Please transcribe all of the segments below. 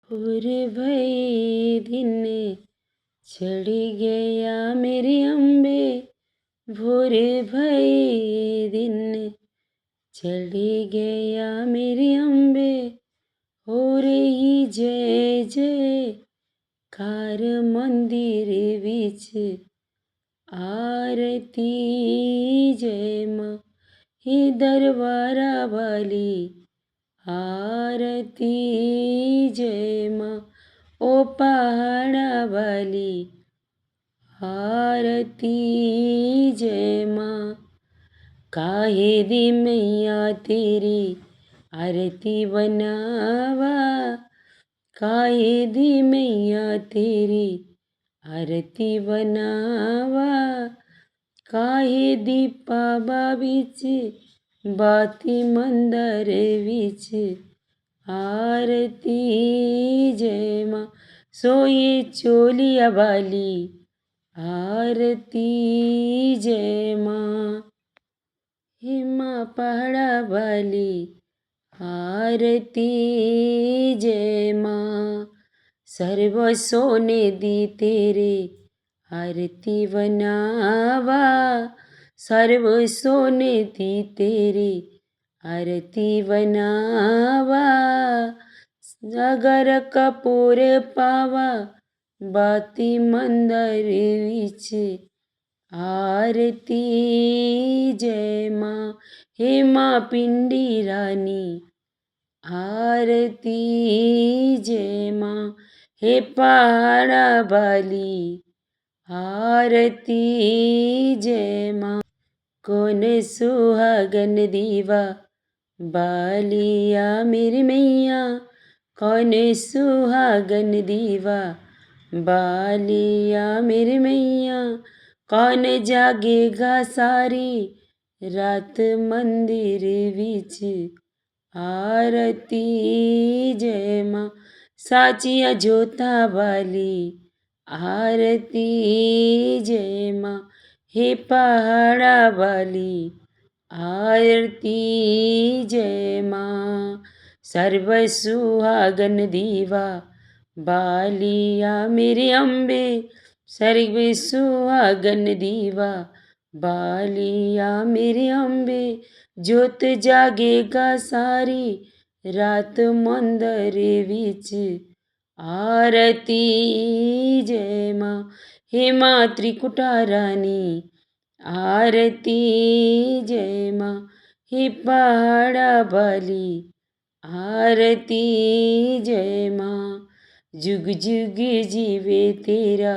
और भई दिन चढ़ गया मेरे अम्बे, भोर भई दिन चढ़ गया मेरे अम्बे। हो रही जय जय कार मंदिर विच, आरती जय माँ हे दरबारा वाली, आरती जय माँ ओ पहाड़ा वाली, आरती जय माँ। काहे दी मैया तेरी आरती बनावा, काहे दी मैया तेरी आरती बनावा। काहे दीपा बिच बाती मंदर विच, आरती जय माँ सोई चोलिया वाली, आरती जय माँ हे माँ पहाड़ा वाली, आरती जय माँ। सर्व सोने दी तेरे आरती बनावा, सर्व सोने दी तेरी आरती बनावा। अगर कपूर पावा बाती मंदिर विच, आरती जय माँ हे माँ पिंडी रानी, आरती जय माँ हे पहाड़ा वाली, आरती जय माँ। कौन सुहागन दीवा बालिया मेरी मैया, कौन सुहागन दीवा बालिया मेरी मैया। कौन जागेगा सारी रात मंदिर विच, आरती जय माँ साचिया जोता वाली, आरती जय माँ हे पहाड़ा वाली, आरती जय माँ। सर्व सुहागन दीवा बालिया मेरे अम्बे, सर्व सुहागन दीवा बालिया मेरे अम्बे। जोत जागेगा सारी रात मंदिर विच, आरती जय माँ हे माँ त्रिकुटा रानी, आरती जय माँ हे पहाड़ा वाली, आरती जय माँ। जुग जुग जीवे तेरा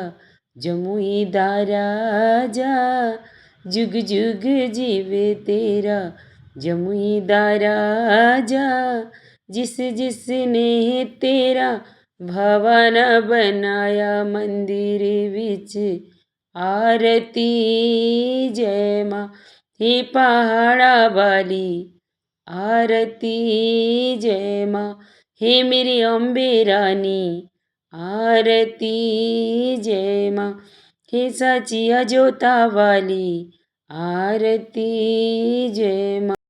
जमुई दा राजा, जुग जुग जीवे तेरा जमुई दा राजा। जिस जिसने तेरा भवन बनाया मंदिर विच, आरती जय माँ हे पहाड़ा वाली, आरती जय माँ हे मेरी अम्बे रानी, आरती जय माँ हे साचिया जोता वाली, आरती जय माँ।